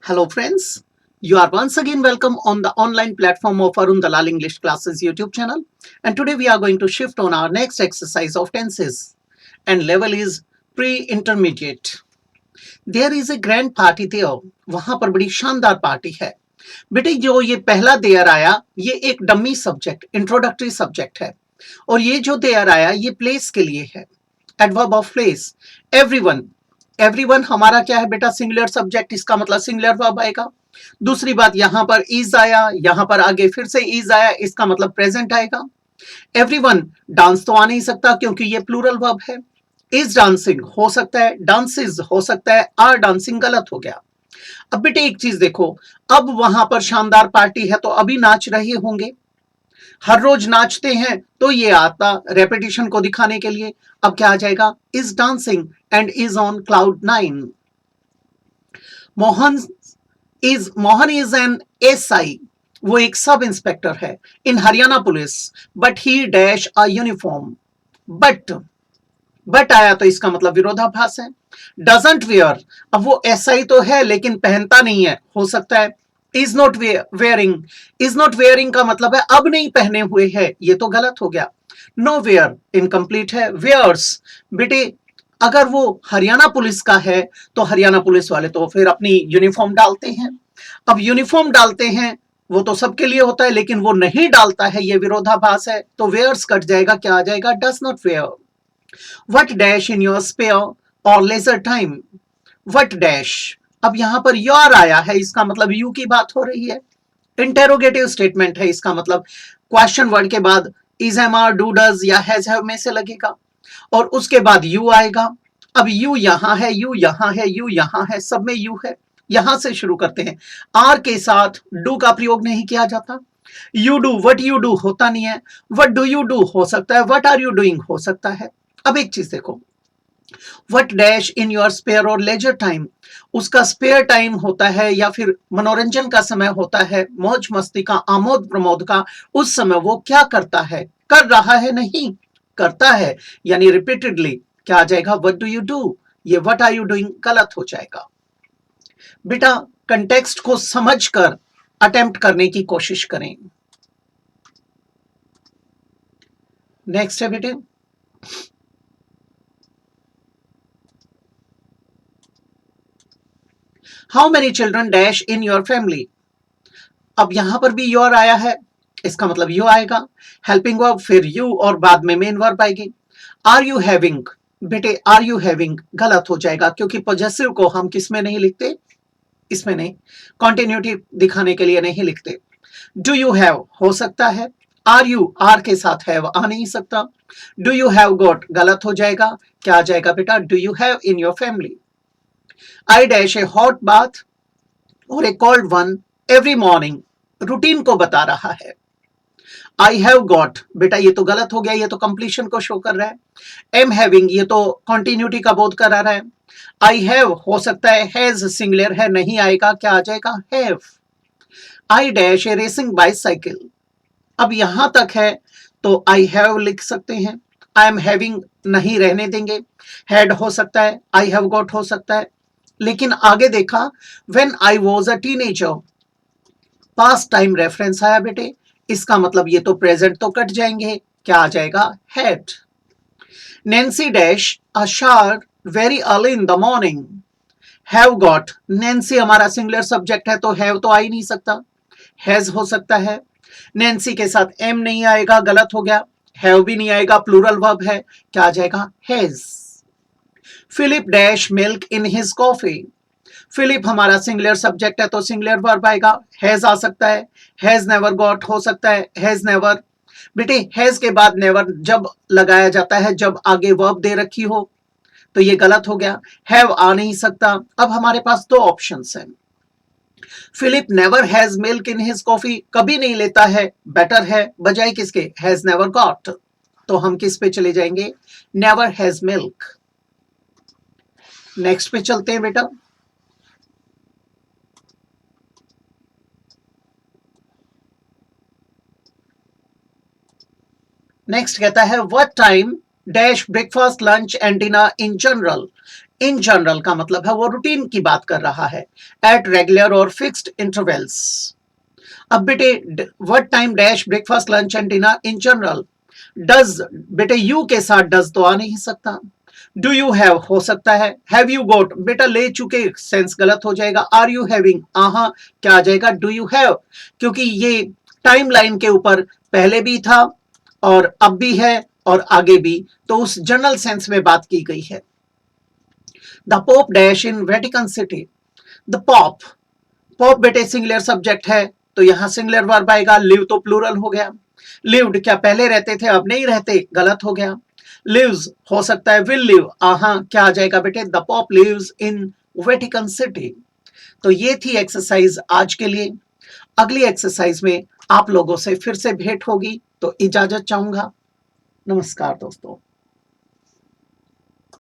Hello, friends. You are once again welcome on the online platform of Arun Dalal English Classes YouTube channel. And today we are going to shift on our next exercise of tenses. And level is pre-intermediate. There is a grand party there. वहां पर बड़ी शानदार party है. बेटे जो ये पहला there आया ये एक डमी सब्जेक्ट इंट्रोडक्टरी सब्जेक्ट है और ये जो देयर आया ये प्लेस के लिए है. Adverb of place. Everyone. Everyone हमारा क्या है बेटा सिंगुलर सब्जेक्ट इसका मतलब सिंगुलर वर्ब आएगा. दूसरी बात यहां पर इज आया यहां पर आगे फिर से इज आया इसका मतलब प्रेजेंट आएगा. एवरीवन डांस तो आ नहीं सकता क्योंकि ये प्लूरल वर्ब है. इज डांसिंग हो सकता है डांसेस हो सकता है आर डांसिंग गलत हो गया. अब बेटे एक चीज देखो अब वहां पर शानदार पार्टी है तो अभी नाच रहे होंगे. हर रोज नाचते हैं तो ये आता रेपिटेशन को दिखाने के लिए. अब क्या आ जाएगा is dancing and is on cloud 9. Mohan Mohan is an SI. वो एक सब इंस्पेक्टर है in Haryana police but he dash a uniform. But आया तो इसका मतलब विरोधाभास है. Doesn't wear. अब वो एसआई तो है लेकिन पहनता नहीं है हो सकता है. Is not wearing. Is not wearing का मतलब है अब नहीं पहने हुए है ये तो गलत हो गया. नो वेयर इनकम्प्लीट है. वेयर्स. बेटे अगर वो हरियाणा पुलिस का है तो हरियाणा पुलिस वाले तो फिर अपनी यूनिफॉर्म डालते हैं. अब यूनिफॉर्म डालते हैं वो तो सबके लिए होता है लेकिन वो नहीं डालता है ये विरोधाभास है तो वेयर्स कट जाएगा क्या आ जाएगा does not wear. What dash in your spare or leisure time? What dash. अब यहां पर योर आया है इसका मतलब यू की बात हो रही है. इंटेरोगेटिव स्टेटमेंट है इसका मतलब क्वेश्चन वर्ड के बाद is am are do does या हैज हैव में से लगेगा और उसके बाद यू आएगा. अब यू यहां है यू यहां है यू यहां है सब में यू है. यहां से शुरू करते हैं. आर के साथ डू का प्रयोग नहीं किया जाता. You do what you do होता नहीं है. वट डू यू डू हो सकता है वट आर यू डूइंग हो सकता है. अब एक चीज देखो what dash in your spare और लेजर टाइम. उसका स्पेयर टाइम होता है या फिर मनोरंजन का समय होता है मौज मस्ती का आमोद प्रमोद का. उस समय वो क्या करता है कर रहा है नहीं करता है यानी रिपीटेडली. क्या आ जाएगा वट डू यू डू. ये वट आर यू डूइंग गलत हो जाएगा. बेटा कंटेक्स्ट को समझकर अटेम्प्ट करने की कोशिश करें. नेक्स्ट है बेटे how many children dash in your family. अब यहां पर भी योर आया है इसका मतलब यू आएगा. हेल्पिंग वर्ब फिर यू और बाद में मेन वर्ब आएगी. Are you having. बेटे आर यू हैविंग गलत हो जाएगा क्योंकि पॉजेसिव को हम किस में नहीं लिखते इसमें नहीं. कॉन्टिन्यूटी दिखाने के लिए नहीं लिखते. डू यू हैव हो सकता है. आर यू आर के साथ हैव आ नहीं सकता. डू यू हैव गॉट गलत हो जाएगा. क्या आ जाएगा बेटा do you have in your family. I dash a hot bath और a cold one every morning. Routine को बता रहा है. आई हैव गॉट बेटा ये तो गलत हो गया ये तो कंप्लीशन को शो कर रहा है. एम हैविंग ये तो कॉन्टिन्यूटी का बोध करा रहा है. आई हैव हो सकता है हैज सिंगुलर है नहीं आएगा क्या आ जाएगा have. I dash A racing bicycle. अब यहां तक है तो आई हैव लिख सकते हैं. आई एम हैविंग नहीं रहने देंगे. हैड हो सकता है आई हैव गॉट हो सकता है लेकिन आगे देखा when I was a teenager. Past time reference आया बेटे इसका मतलब ये तो प्रेजेंट तो कट जाएंगे. क्या आ जाएगा had. Nancy dash a shower very early in the morning. Have got. Nancy हमारा सिंगुलर सब्जेक्ट है तो हैव तो आ ही नहीं सकता. हैज हो सकता है. नैन्सी के साथ एम नहीं आएगा गलत हो गया. हैव भी नहीं आएगा प्लूरल वर्ब है. क्या आ जाएगा has. Philip dash milk in his coffee. Philip हमारा सिंगुलर सब्जेक्ट है तो सिंगुलर वर्ब आएगा. हैज आ सकता है. हैज नेवर गॉट हो सकता है. Has never. बेटे हैज के बाद नेवर जब लगाया जाता है जब आगे वर्ब दे रखी हो तो ये गलत हो गया. हैव आ नहीं सकता. अब हमारे पास दो ऑप्शंस हैं. Philip never has milk in his coffee कभी नहीं लेता है बेटर है बजाय किसके हैज नेवर गॉट. तो हम किस पे चले जाएंगे नेवर हैज मिल्क. नेक्स्ट पे चलते हैं बेटा. नेक्स्ट कहता है what time dash breakfast lunch and dinner in general. In general का मतलब है वो रूटीन की बात कर रहा है, एट रेगुलर और फिक्स्ड इंटरवल्स। अब बेटे what time dash breakfast lunch and dinner in general. Does, बेटे यू के साथ डज तो आ नहीं सकता। डू यू हैव हो सकता है, हैव यू गोट बेटा ले चुके सेंस गलत हो जाएगा, आर यू हैविंग आहा क्या आ जाएगा डू यू हैव, क्योंकि ये टाइम लाइन के ऊपर पहले भी था और अब भी है और आगे भी, तो उस जनरल सेंस में बात की गई है। The pope dash in Vatican city. The pop, pop बेटे सिंगुलर सब्जेक्ट है तो यहां सिंगुलर वर्ब आएगा, लिव तो प्लूरल हो गया। लिव्ड क्या पहले रहते थे अब नहीं रहते, गलत हो गया। लिव्स हो सकता है विल लिव, आहा क्या आ जाएगा बेटे the pope lives in Vatican City. तो ये थी एक्सरसाइज आज के लिए। अगली एक्सरसाइज में आप लोगों से फिर से भेंट होगी, तो इजाजत चाहूंगा। नमस्कार दोस्तों।